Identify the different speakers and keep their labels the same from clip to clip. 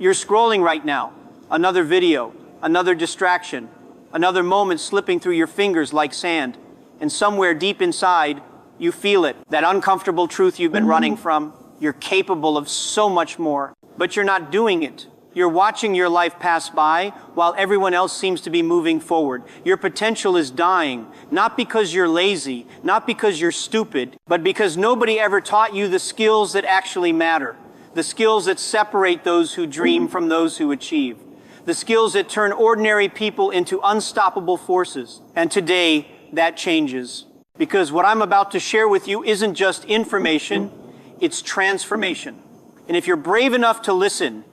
Speaker 1: You're scrolling right now. Another video, another distraction, another moment slipping through your fingers like sand. And somewhere deep inside, you feel it. That uncomfortable truth you've been running from. You're capable of so much more, but you're not doing it. You're watching your life pass by while everyone else seems to be moving forward. Your potential is dying, not because you're lazy, not because you're stupid, but because nobody ever taught you the skills that actually matter. The skills that separate those who dream from those who achieve. The skills that turn ordinary people into unstoppable forces. And today, that changes. Because what I'm about to share with you isn't just information, it's transformation. And if you're brave enough to listen,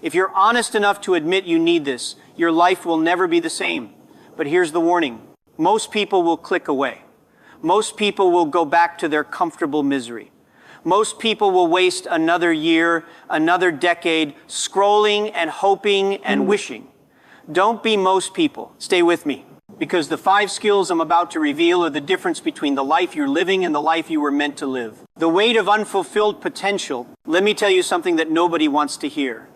Speaker 1: if you're honest enough to admit you need this, your life will never be the same. But here's the warning. Most people will click away. Most people will go back to their comfortable misery. Most people will waste another year, another decade, scrolling and hoping and wishing. Don't be most people. Stay with me. Because the 5 skills I'm about to reveal are the difference between the life you're living and the life you were meant to live. The weight of unfulfilled potential. Let me tell you something that nobody wants to hear.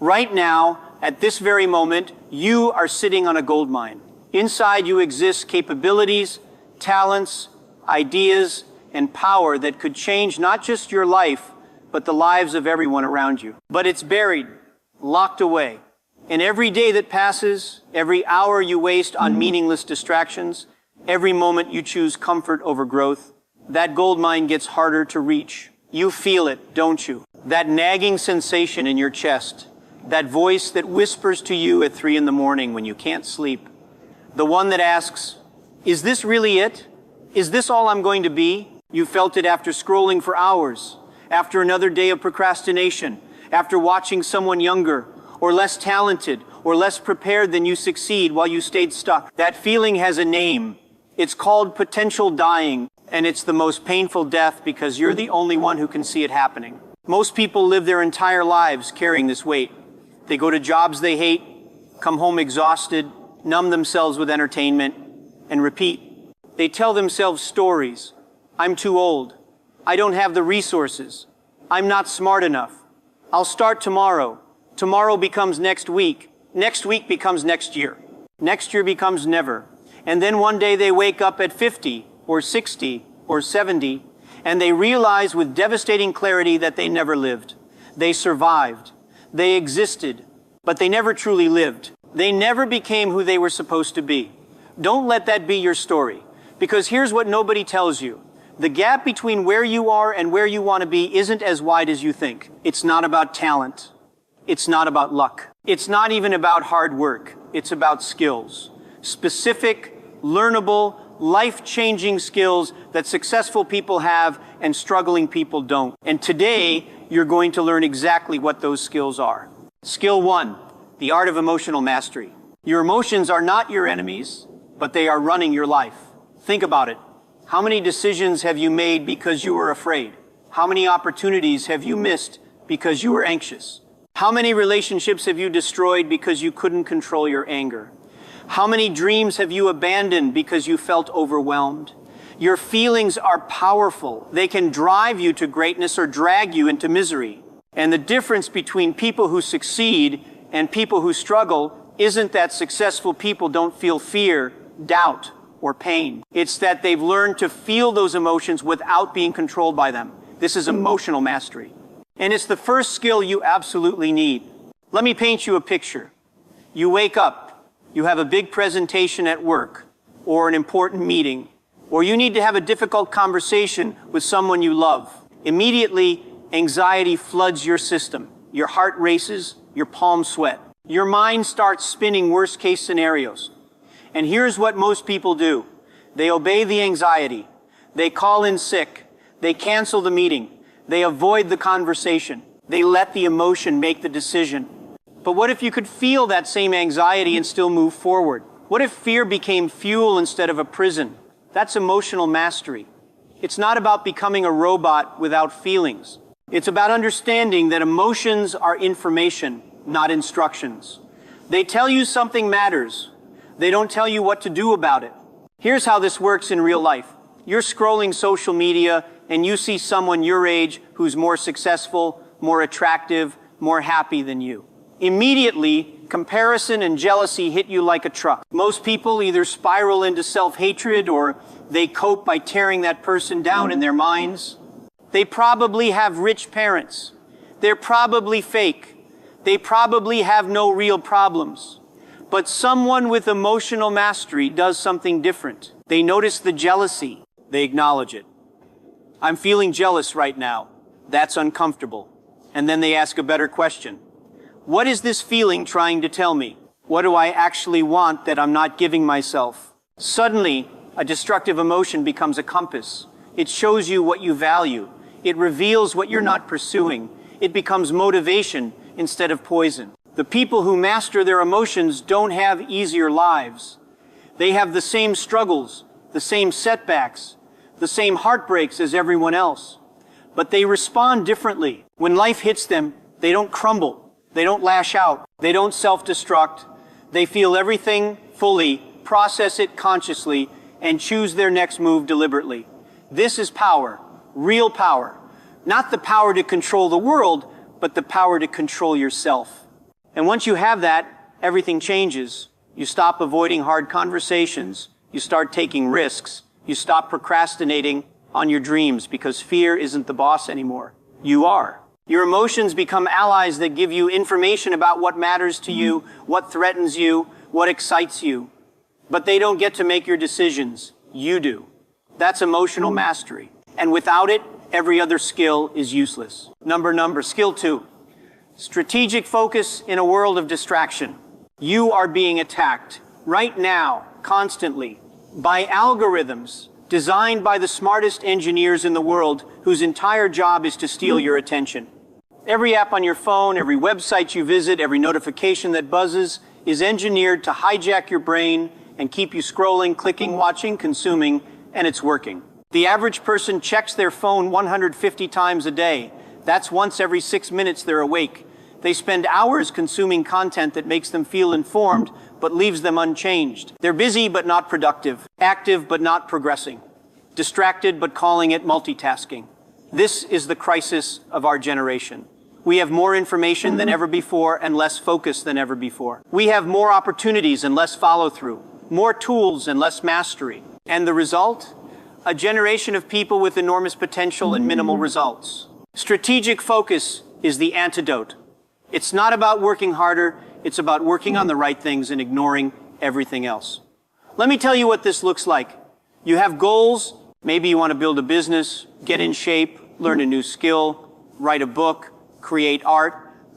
Speaker 1: Right now, at this very moment, you are sitting on a gold mine. Inside you exist capabilities, talents, ideas, and power that could change not just your life, but the lives of everyone around you. But it's buried, locked away. And every day that passes, every hour you waste on meaningless distractions, every moment you choose comfort over growth, that gold mine gets harder to reach. You feel it, don't you? That nagging sensation in your chest. That voice that whispers to you at 3 in the morning when you can't sleep. The one that asks, is this really it? Is this all I'm going to be? You felt it after scrolling for hours, after another day of procrastination, after watching someone younger, or less talented, or less prepared than you succeed while you stayed stuck. That feeling has a name. It's called potential dying, and it's the most painful death because you're the only one who can see it happening. Most people live their entire lives carrying this weight. They go to jobs they hate, come home exhausted, numb themselves with entertainment, and repeat. They tell themselves stories. I'm too old. I don't have the resources. I'm not smart enough. I'll start tomorrow. Tomorrow becomes next week. Next week becomes next year. Next year becomes never. And then one day they wake up at 50 or 60 or 70, and they realize with devastating clarity that they never lived. They survived. They existed, but they never truly lived. They never became who they were supposed to be. Don't let that be your story, because here's what nobody tells you. The gap between where you are and where you want to be isn't as wide as you think. It's not about talent. It's not about luck. It's not even about hard work. It's about skills. Specific, learnable, life-changing skills that successful people have and struggling people don't. And today, you're going to learn exactly what those skills are. Skill 1, the art of emotional mastery. Your emotions are not your enemies, but they are running your life. Think about it. How many decisions have you made because you were afraid? How many opportunities have you missed because you were anxious? How many relationships have you destroyed because you couldn't control your anger? How many dreams have you abandoned because you felt overwhelmed? Your feelings are powerful. They can drive you to greatness or drag you into misery. And the difference between people who succeed and people who struggle isn't that successful people don't feel fear, doubt, or pain. It's that they've learned to feel those emotions without being controlled by them. This is emotional mastery. And it's the first skill you absolutely need. Let me paint you a picture. You wake up, you have a big presentation at work, or an important meeting, or you need to have a difficult conversation with someone you love. Immediately, anxiety floods your system. Your heart races, your palms sweat. Your mind starts spinning worst-case scenarios. And here's what most people do. They obey the anxiety. They call in sick. They cancel the meeting. They avoid the conversation. They let the emotion make the decision. But what if you could feel that same anxiety and still move forward? What if fear became fuel instead of a prison? That's emotional mastery. It's not about becoming a robot without feelings. It's about understanding that emotions are information, not instructions. They tell you something matters. They don't tell you what to do about it. Here's how this works in real life. You're scrolling social media and you see someone your age who's more successful, more attractive, more happy than you. Immediately, comparison and jealousy hit you like a truck. Most people either spiral into self-hatred or they cope by tearing that person down in their minds. They probably have rich parents. They're probably fake. They probably have no real problems. But someone with emotional mastery does something different. They notice the jealousy. They acknowledge it. I'm feeling jealous right now. That's uncomfortable. And then they ask a better question. What is this feeling trying to tell me? What do I actually want that I'm not giving myself? Suddenly, a destructive emotion becomes a compass. It shows you what you value. It reveals what you're not pursuing. It becomes motivation instead of poison. The people who master their emotions don't have easier lives. They have the same struggles, the same setbacks, the same heartbreaks as everyone else. But they respond differently. When life hits them, they don't crumble. They don't lash out. They don't self-destruct. They feel everything fully, process it consciously, and choose their next move deliberately. This is power, real power. Not the power to control the world, but the power to control yourself. And once you have that, everything changes. You stop avoiding hard conversations. You start taking risks. You stop procrastinating on your dreams because fear isn't the boss anymore. You are. Your emotions become allies that give you information about what matters to you, what threatens you, what excites you. But they don't get to make your decisions. You do. That's emotional mastery. And without it, every other skill is useless. Skill 2. Strategic focus in a world of distraction. You are being attacked right now, constantly, by algorithms designed by the smartest engineers in the world whose entire job is to steal your attention. Every app on your phone, every website you visit, every notification that buzzes is engineered to hijack your brain and keep you scrolling, clicking, watching, consuming, and it's working. The average person checks their phone 150 times a day. That's once every 6 minutes they're awake. They spend hours consuming content that makes them feel informed, but leaves them unchanged. They're busy but not productive, active but not progressing, distracted but calling it multitasking. This is the crisis of our generation. We have more information than ever before and less focus than ever before. We have more opportunities and less follow-through, more tools and less mastery. And the result? A generation of people with enormous potential and minimal results. Strategic focus is the antidote. It's not about working harder, it's about working on the right things and ignoring everything else. Let me tell you what this looks like. You have goals. Maybe you want to build a business, get in shape, learn a new skill, write a book, create art.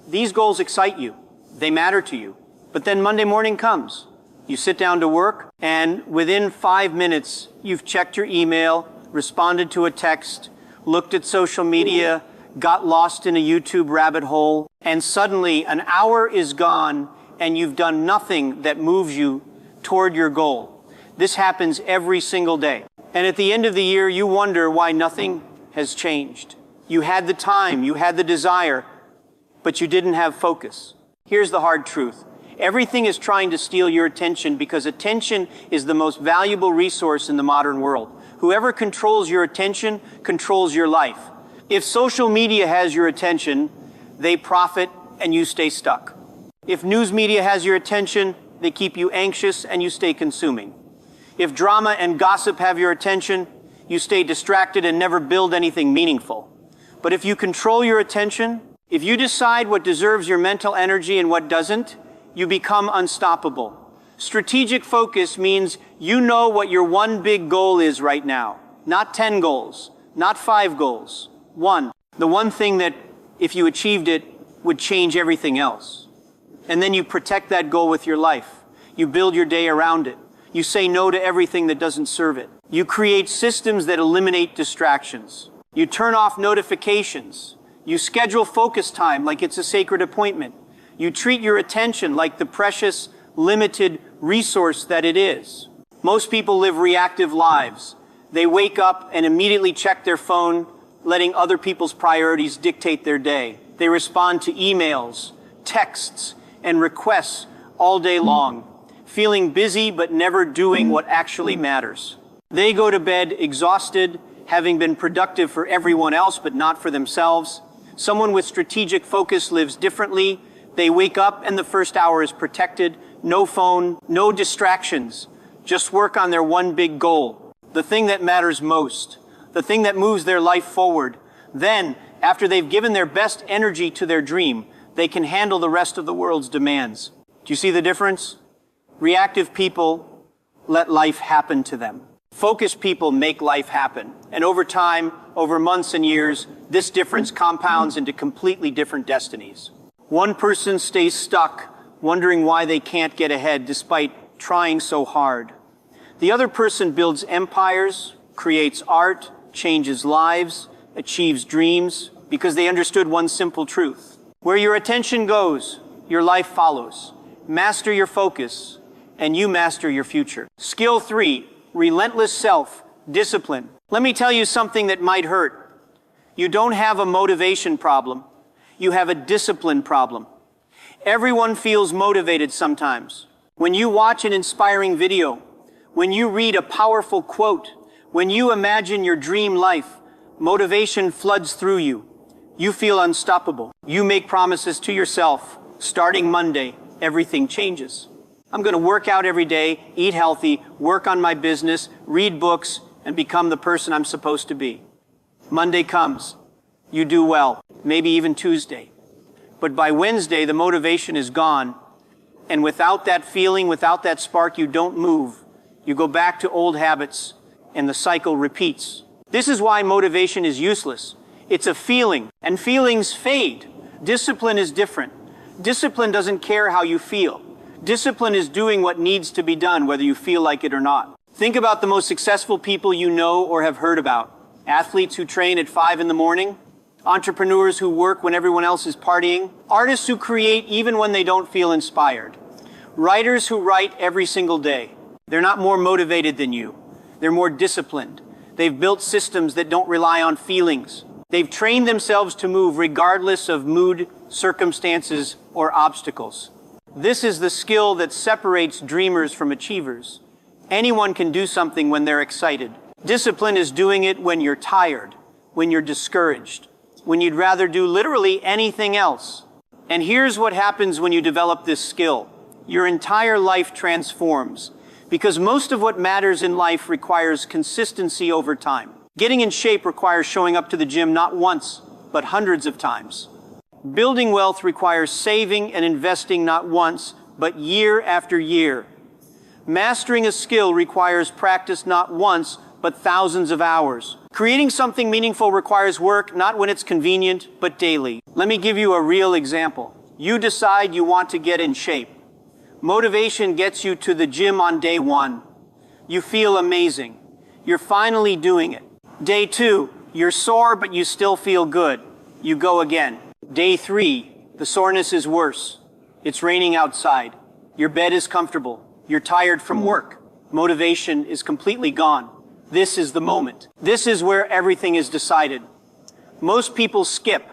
Speaker 1: These goals excite you. They matter to you. But then Monday morning comes. You sit down to work, and within 5 minutes, you've checked your email, responded to a text, looked at social media, got lost in a YouTube rabbit hole, and suddenly an hour is gone, and you've done nothing that moves you toward your goal. This happens every single day. And at the end of the year, you wonder why nothing has changed. You had the time, you had the desire, but you didn't have focus. Here's the hard truth. Everything is trying to steal your attention because attention is the most valuable resource in the modern world. Whoever controls your attention controls your life. If social media has your attention, they profit and you stay stuck. If news media has your attention, they keep you anxious and you stay consuming. If drama and gossip have your attention, you stay distracted and never build anything meaningful. But if you control your attention, if you decide what deserves your mental energy and what doesn't, you become unstoppable. Strategic focus means you know what your one big goal is right now. Not 10 goals, not 5 goals. One. The one thing that, if you achieved it, would change everything else. And then you protect that goal with your life. You build your day around it. You say no to everything that doesn't serve it. You create systems that eliminate distractions. You turn off notifications. You schedule focus time like it's a sacred appointment. You treat your attention like the precious, limited resource that it is. Most people live reactive lives. They wake up and immediately check their phone, letting other people's priorities dictate their day. They respond to emails, texts, and requests all day long, feeling busy but never doing what actually matters. They go to bed exhausted, having been productive for everyone else but not for themselves. Someone with strategic focus lives differently. They wake up and the first hour is protected, no phone, no distractions, just work on their one big goal, the thing that matters most, the thing that moves their life forward. Then, after they've given their best energy to their dream, they can handle the rest of the world's demands. Do you see the difference? Reactive people let life happen to them. Focused people make life happen. And over time, over months and years, this difference compounds into completely different destinies. One person stays stuck, wondering why they can't get ahead despite trying so hard. The other person builds empires, creates art, changes lives, achieves dreams, because they understood one simple truth. Where your attention goes, your life follows. Master your focus, and you master your future. Skill 3, relentless self-discipline. Let me tell you something that might hurt. You don't have a motivation problem. You have a discipline problem. Everyone feels motivated sometimes. When you watch an inspiring video, when you read a powerful quote, when you imagine your dream life, motivation floods through you. You feel unstoppable. You make promises to yourself. Starting Monday, everything changes. I'm going to work out every day, eat healthy, work on my business, read books, and become the person I'm supposed to be. Monday comes. You do well, maybe even Tuesday. But by Wednesday, the motivation is gone. And without that feeling, without that spark, you don't move. You go back to old habits, and the cycle repeats. This is why motivation is useless. It's a feeling, and feelings fade. Discipline is different. Discipline doesn't care how you feel. Discipline is doing what needs to be done, whether you feel like it or not. Think about the most successful people you know or have heard about. Athletes who train at 5 in the morning, entrepreneurs who work when everyone else is partying, artists who create even when they don't feel inspired, writers who write every single day. They're not more motivated than you. They're more disciplined. They've built systems that don't rely on feelings. They've trained themselves to move regardless of mood, circumstances, or obstacles. This is the skill that separates dreamers from achievers. Anyone can do something when they're excited. Discipline is doing it when you're tired, when you're discouraged, when you'd rather do literally anything else. And here's what happens when you develop this skill. Your entire life transforms, because most of what matters in life requires consistency over time. Getting in shape requires showing up to the gym not once, but hundreds of times. Building wealth requires saving and investing not once, but year after year. Mastering a skill requires practice not once, but thousands of hours. Creating something meaningful requires work, not when it's convenient, but daily. Let me give you a real example. You decide you want to get in shape. Motivation gets you to the gym on day 1. You feel amazing. You're finally doing it. Day 2, you're sore, but you still feel good. You go again. Day 3, the soreness is worse. It's raining outside. Your bed is comfortable. You're tired from work. Motivation is completely gone. This is the moment. This is where everything is decided. Most people skip.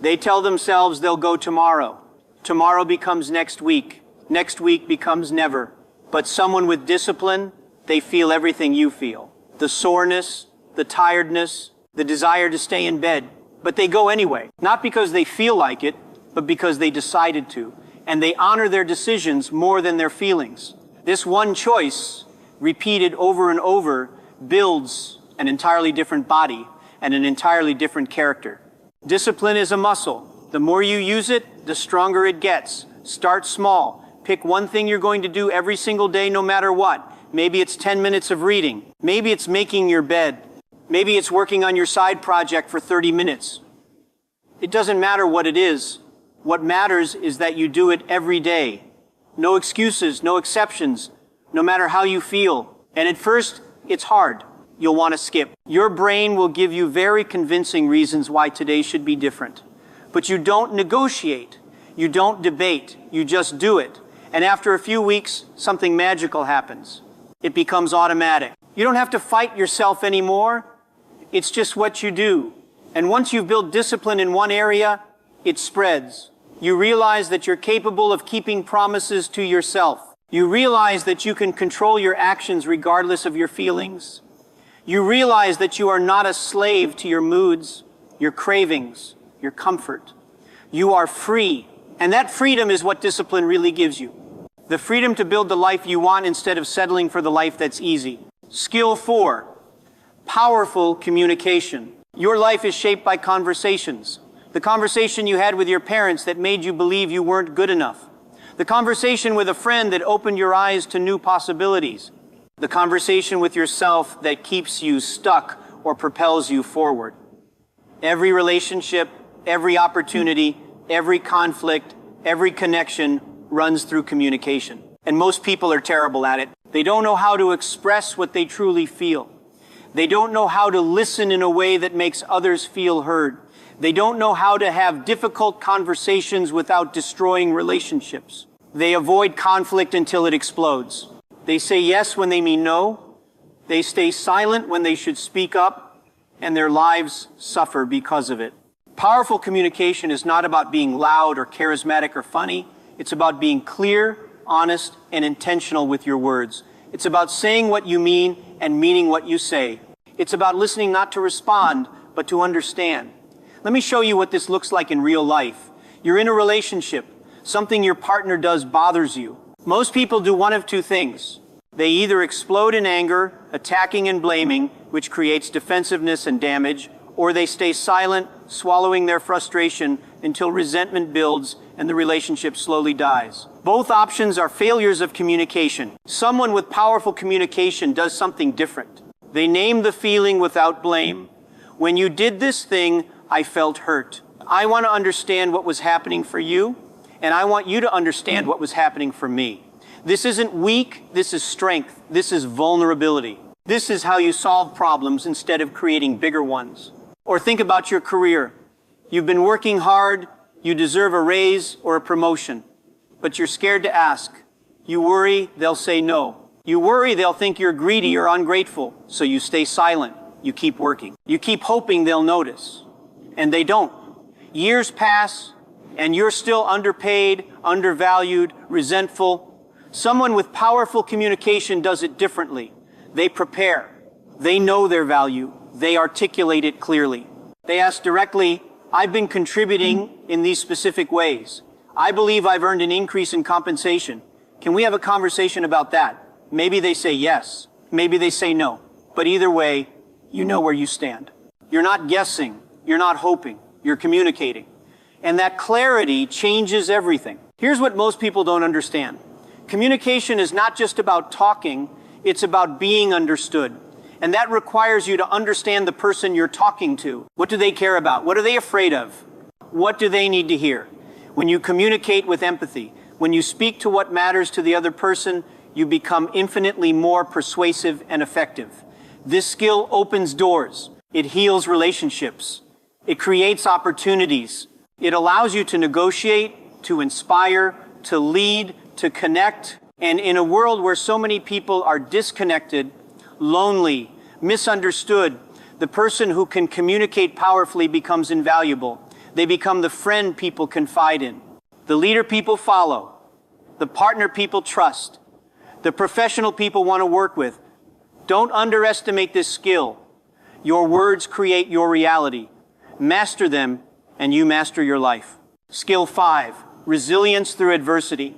Speaker 1: They tell themselves they'll go tomorrow. Tomorrow becomes next week. Next week becomes never. But someone with discipline, they feel everything you feel. The soreness, the tiredness, the desire to stay in bed. But they go anyway. Not because they feel like it, but because they decided to. And they honor their decisions more than their feelings. This one choice, repeated over and over, builds an entirely different body and an entirely different character. Discipline is a muscle. The more you use it, the stronger it gets. Start small. Pick one thing you're going to do every single day, no matter what. Maybe it's 10 minutes of reading. Maybe it's making your bed. Maybe it's working on your side project for 30 minutes. It doesn't matter what it is. What matters is that you do it every day. No excuses, no exceptions, no matter how you feel. And at first, it's hard. You'll want to skip. Your brain will give you very convincing reasons why today should be different. But you don't negotiate. You don't debate. You just do it. And after a few weeks, something magical happens. It becomes automatic. You don't have to fight yourself anymore. It's just what you do. And once you've built discipline in one area, it spreads. You realize that you're capable of keeping promises to yourself. You realize that you can control your actions regardless of your feelings. You realize that you are not a slave to your moods, your cravings, your comfort. You are free And that freedom is what discipline really gives you. The freedom to build the life you want instead of settling for the life that's easy. Skill 4, powerful communication. Your life is shaped by conversations. The conversation you had with your parents that made you believe you weren't good enough. The conversation with a friend that opened your eyes to new possibilities. The conversation with yourself that keeps you stuck or propels you forward. Every relationship, every opportunity, every conflict, every connection runs through communication. And most people are terrible at it. They don't know how to express what they truly feel. They don't know how to listen in a way that makes others feel heard. They don't know how to have difficult conversations without destroying relationships. They avoid conflict until it explodes. They say yes when they mean no. They stay silent when they should speak up, and their lives suffer because of it. Powerful communication is not about being loud or charismatic or funny. It's about being clear, honest, and intentional with your words. It's about saying what you mean and meaning what you say. It's about listening not to respond, but to understand. Let me show you what this looks like in real life. You're in a relationship. Something your partner does bothers you. Most people do one of two things. They either explode in anger, attacking and blaming, which creates defensiveness and damage, or they stay silent, swallowing their frustration until resentment builds and the relationship slowly dies. Both options are failures of communication. Someone with powerful communication does something different. They name the feeling without blame. When you did this thing, I felt hurt. I want to understand what was happening for you, and I want you to understand what was happening for me. This isn't weak, this is strength. This is vulnerability. This is how you solve problems instead of creating bigger ones. Or think about your career. You've been working hard, you deserve a raise or a promotion, but you're scared to ask. You worry they'll say no. You worry they'll think you're greedy or ungrateful, so you stay silent. You keep working. You keep hoping they'll notice, and they don't. Years pass, and you're still underpaid, undervalued, resentful. Someone with powerful communication does it differently. They prepare. They know their value. They articulate it clearly. They ask directly, I've been contributing in these specific ways. I believe I've earned an increase in compensation. Can we have a conversation about that? Maybe they say yes. Maybe they say no. But either way, you know where you stand. You're not guessing. You're not hoping. You're communicating. And that clarity changes everything. Here's what most people don't understand. Communication is not just about talking, it's about being understood. And that requires you to understand the person you're talking to. What do they care about? What are they afraid of? What do they need to hear? When you communicate with empathy, when you speak to what matters to the other person, you become infinitely more persuasive and effective. This skill opens doors. It heals relationships. It creates opportunities. It allows you to negotiate, to inspire, to lead, to connect. And in a world where so many people are disconnected, lonely, misunderstood, the person who can communicate powerfully becomes invaluable. They become the friend people confide in, the leader people follow, the partner people trust, the professional people want to work with. Don't underestimate this skill. Your words create your reality. Master them, and you master your life. Skill 5, resilience through adversity.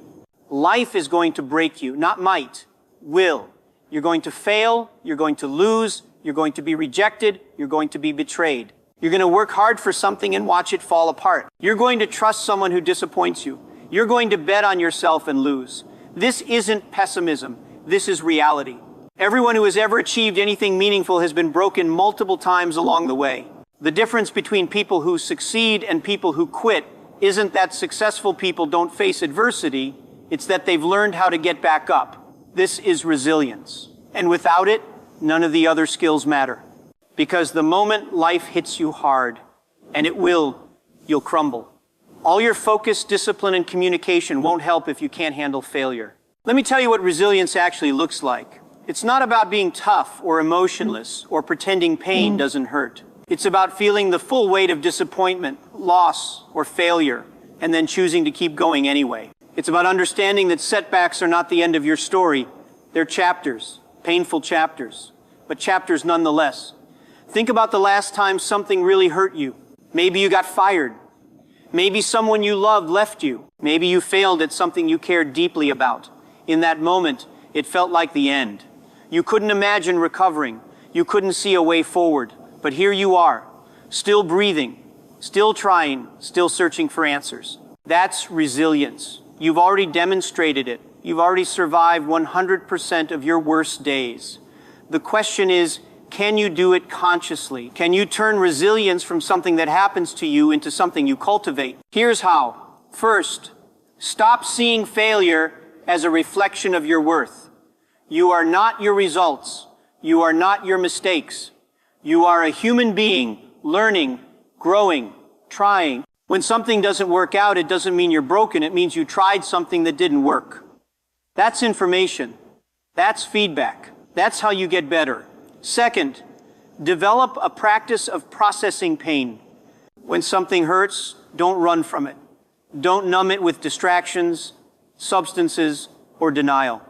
Speaker 1: Life is going to break you, not might, will. You're going to fail, you're going to lose, you're going to be rejected, you're going to be betrayed. You're going to work hard for something and watch it fall apart. You're going to trust someone who disappoints you. You're going to bet on yourself and lose. This isn't pessimism, this is reality. Everyone who has ever achieved anything meaningful has been broken multiple times along the way. The difference between people who succeed and people who quit isn't that successful people don't face adversity, it's that they've learned how to get back up. This is resilience. And without it, none of the other skills matter. Because the moment life hits you hard, and it will, you'll crumble. All your focus, discipline, and communication won't help if you can't handle failure. Let me tell you what resilience actually looks like. It's not about being tough or emotionless or pretending pain doesn't hurt. It's about feeling the full weight of disappointment, loss, or failure, and then choosing to keep going anyway. It's about understanding that setbacks are not the end of your story. They're chapters, painful chapters, but chapters nonetheless. Think about the last time something really hurt you. Maybe you got fired. Maybe someone you loved left you. Maybe you failed at something you cared deeply about. In that moment, it felt like the end. You couldn't imagine recovering. You couldn't see a way forward. But here you are, still breathing, still trying, still searching for answers. That's resilience. You've already demonstrated it. You've already survived 100% of your worst days. The question is, can you do it consciously? Can you turn resilience from something that happens to you into something you cultivate? Here's how. First, stop seeing failure as a reflection of your worth. You are not your results. You are not your mistakes. You are a human being, learning, growing, trying. When something doesn't work out, it doesn't mean you're broken. It means you tried something that didn't work. That's information. That's feedback. That's how you get better. Second, develop a practice of processing pain. When something hurts, don't run from it. Don't numb it with distractions, substances, or denial.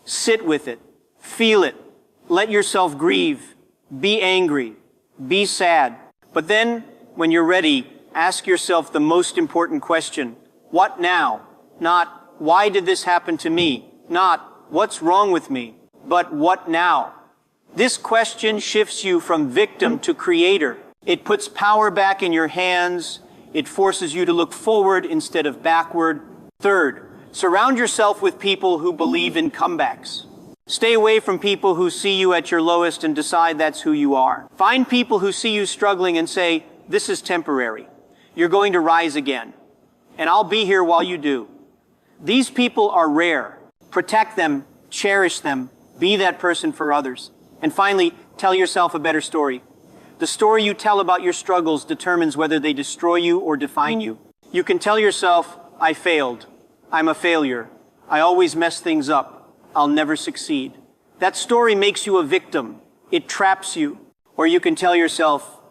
Speaker 1: Sit with it. Feel it. Let yourself grieve. Be angry. Be sad. But then, when you're ready, ask yourself the most important question. What now? Not, why did this happen to me? Not, what's wrong with me? But what now? This question shifts you from victim to creator. It puts power back in your hands. It forces you to look forward instead of backward. Third, surround yourself with people who believe in comebacks. Stay away from people who see you at your lowest and decide that's who you are. Find people who see you struggling and say, this is temporary. You're going to rise again. And I'll be here while you do. These people are rare. Protect them, cherish them, be that person for others. And finally, tell yourself a better story. The story you tell about your struggles determines whether they destroy you or define you. You can tell yourself, I failed. I'm a failure. I always mess things up. I'll never succeed. That story makes you a victim. It traps you. Or you can tell yourself,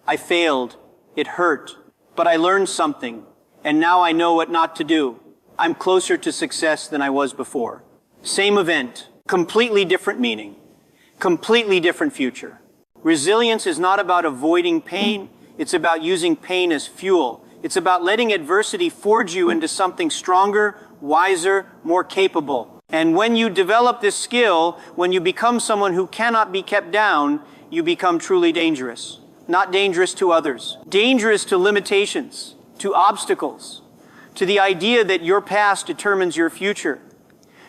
Speaker 1: I failed. It hurt. But I learned something. And now I know what not to do. I'm closer to success than I was before. Same event, completely different meaning. Completely different future. Resilience is not about avoiding pain. It's about using pain as fuel. It's about letting adversity forge you into something stronger, wiser, more capable. And when you develop this skill, when you become someone who cannot be kept down, you become truly dangerous. Not dangerous to others. Dangerous to limitations, to obstacles, to the idea that your past determines your future.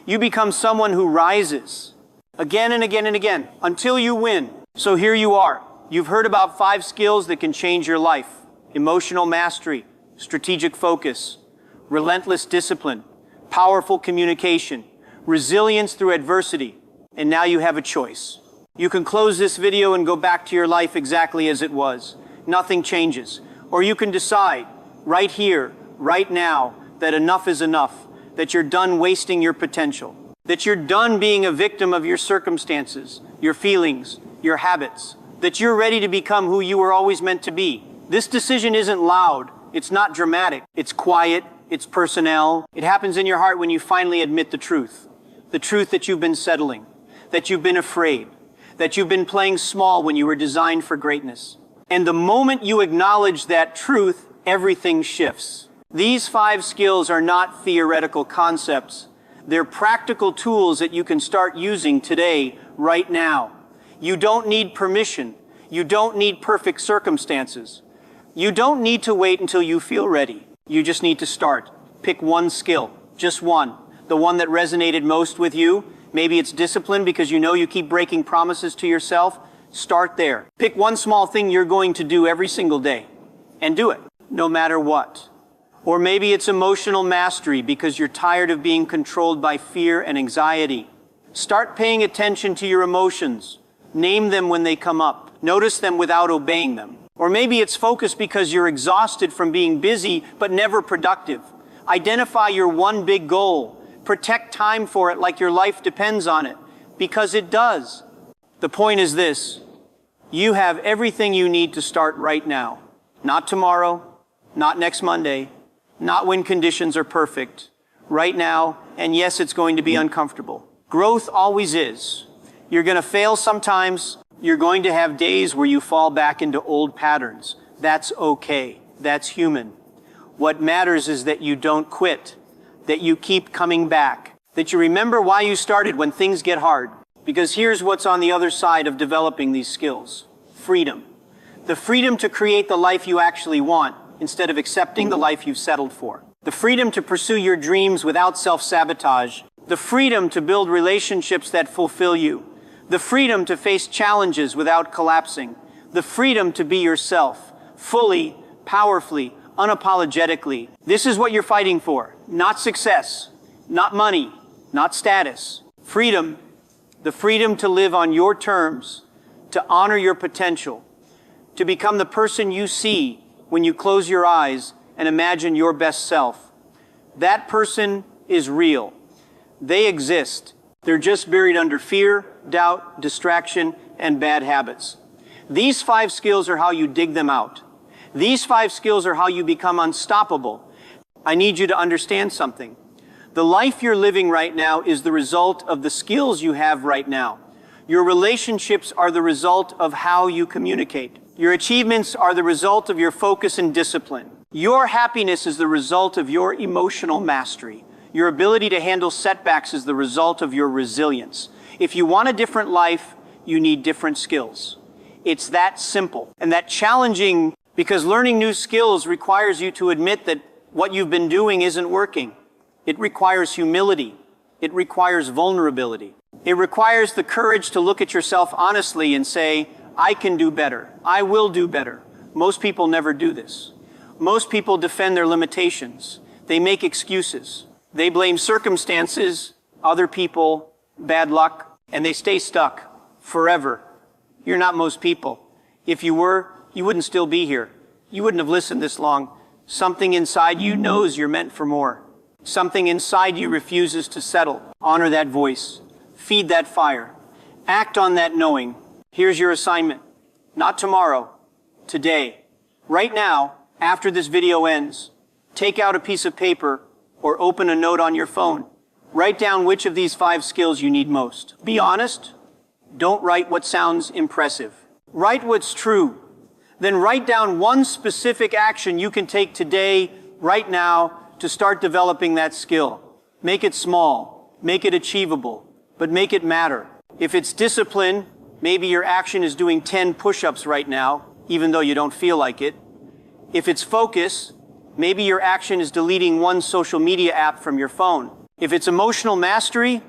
Speaker 1: You become someone who rises. Again and again and again, until you win. So here you are. You've heard about 5 skills that can change your life. Emotional mastery, strategic focus, relentless discipline, powerful communication, resilience through adversity. And now you have a choice. You can close this video and go back to your life exactly as it was. Nothing changes. Or you can decide, right here, right now, that enough is enough, that you're done wasting your potential. That you're done being a victim of your circumstances, your feelings, your habits. That you're ready to become who you were always meant to be. This decision isn't loud. It's not dramatic. It's quiet. It's personnel. It happens in your heart when you finally admit the truth. The truth that you've been settling. That you've been afraid. That you've been playing small when you were designed for greatness. And the moment you acknowledge that truth, everything shifts. These 5 skills are not theoretical concepts. They're practical tools that you can start using today, right now. You don't need permission. You don't need perfect circumstances. You don't need to wait until you feel ready. You just need to start. Pick one skill, just one. The one that resonated most with you. Maybe it's discipline because you know you keep breaking promises to yourself. Start there. Pick one small thing you're going to do every single day and do it, no matter what. Or maybe it's emotional mastery because you're tired of being controlled by fear and anxiety. Start paying attention to your emotions. Name them when they come up. Notice them without obeying them. Or maybe it's focus because you're exhausted from being busy but never productive. Identify your one big goal. Protect time for it like your life depends on it, because it does. The point is this: you have everything you need to start right now. Not tomorrow, not next Monday, not when conditions are perfect. Right now, and yes, it's going to be uncomfortable. Growth always is. You're going to fail sometimes. You're going to have days where you fall back into old patterns. That's okay. That's human. What matters is that you don't quit, that you keep coming back, that you remember why you started when things get hard. Because here's what's on the other side of developing these skills. Freedom. The freedom to create the life you actually want instead of accepting the life you've settled for. The freedom to pursue your dreams without self-sabotage. The freedom to build relationships that fulfill you. The freedom to face challenges without collapsing. The freedom to be yourself, fully, powerfully, unapologetically. This is what you're fighting for. Not success, not money, not status. Freedom, the freedom to live on your terms, to honor your potential, to become the person you see when you close your eyes and imagine your best self. That person is real. They exist. They're just buried under fear, doubt, distraction, and bad habits. These 5 skills are how you dig them out. These 5 skills are how you become unstoppable. I need you to understand something. The life you're living right now is the result of the skills you have right now. Your relationships are the result of how you communicate. Your achievements are the result of your focus and discipline. Your happiness is the result of your emotional mastery. Your ability to handle setbacks is the result of your resilience. If you want a different life, you need different skills. It's that simple and that challenging, because learning new skills requires you to admit that what you've been doing isn't working. It requires humility. It requires vulnerability. It requires the courage to look at yourself honestly and say, I can do better. I will do better. Most people never do this. Most people defend their limitations. They make excuses. They blame circumstances, other people, bad luck, and they stay stuck forever. You're not most people. If you were, you wouldn't still be here. You wouldn't have listened this long. Something inside you knows you're meant for more. Something inside you refuses to settle. Honor that voice. Feed that fire. Act on that knowing. Here's your assignment. Not tomorrow. Today. Right now, after this video ends, take out a piece of paper or open a note on your phone. Write down which of these 5 skills you need most. Be honest. Don't write what sounds impressive. Write what's true. Then write down one specific action you can take today, right now, to start developing that skill. Make it small. Make it achievable. But make it matter. If it's discipline, maybe your action is doing 10 push-ups right now, even though you don't feel like it. If it's focus, maybe your action is deleting one social media app from your phone. If it's emotional mastery,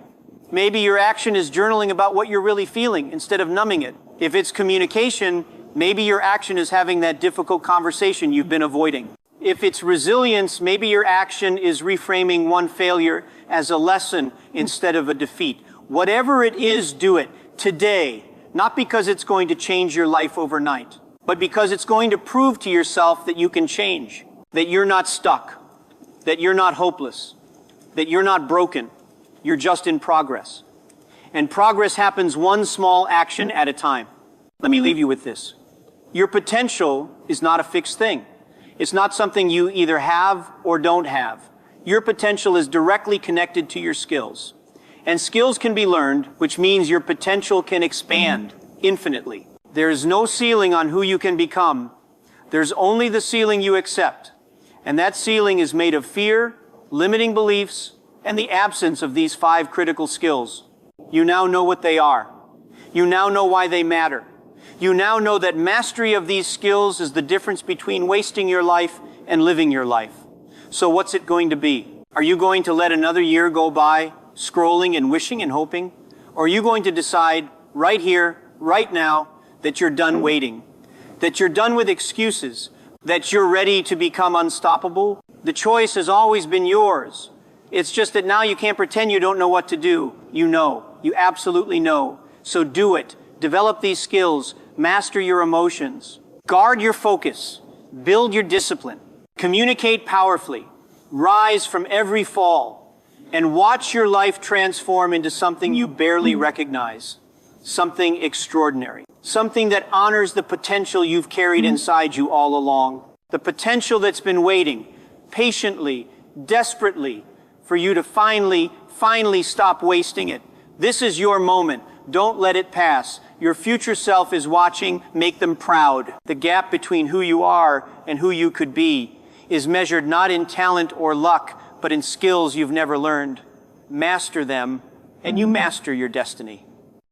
Speaker 1: maybe your action is journaling about what you're really feeling instead of numbing it. If it's communication, maybe your action is having that difficult conversation you've been avoiding. If it's resilience, maybe your action is reframing one failure as a lesson instead of a defeat. Whatever it is, do it today, not because it's going to change your life overnight, but because it's going to prove to yourself that you can change, that you're not stuck, that you're not hopeless, that you're not broken, you're just in progress. And progress happens one small action at a time. Let me leave you with this. Your potential is not a fixed thing. It's not something you either have or don't have. Your potential is directly connected to your skills. And skills can be learned, which means your potential can expand infinitely. There is no ceiling on who you can become. There's only the ceiling you accept. And that ceiling is made of fear, limiting beliefs, and the absence of these 5 critical skills. You now know what they are. You now know why they matter. You now know that mastery of these skills is the difference between wasting your life and living your life. So what's it going to be? Are you going to let another year go by, scrolling and wishing and hoping? Or are you going to decide right here, right now, that you're done waiting? That you're done with excuses? That you're ready to become unstoppable? The choice has always been yours. It's just that now you can't pretend you don't know what to do. You know. You absolutely know. So do it. Develop these skills. Master your emotions. Guard your focus. Build your discipline. Communicate powerfully. Rise from every fall. And watch your life transform into something you barely recognize. Something extraordinary. Something that honors the potential you've carried inside you all along. The potential that's been waiting, patiently, desperately, for you to finally stop wasting it. This is your moment. Don't let it pass. Your future self is watching. Make them proud. The gap between who you are and who you could be is measured not in talent or luck, but in skills you've never learned. Master them, and you master your destiny.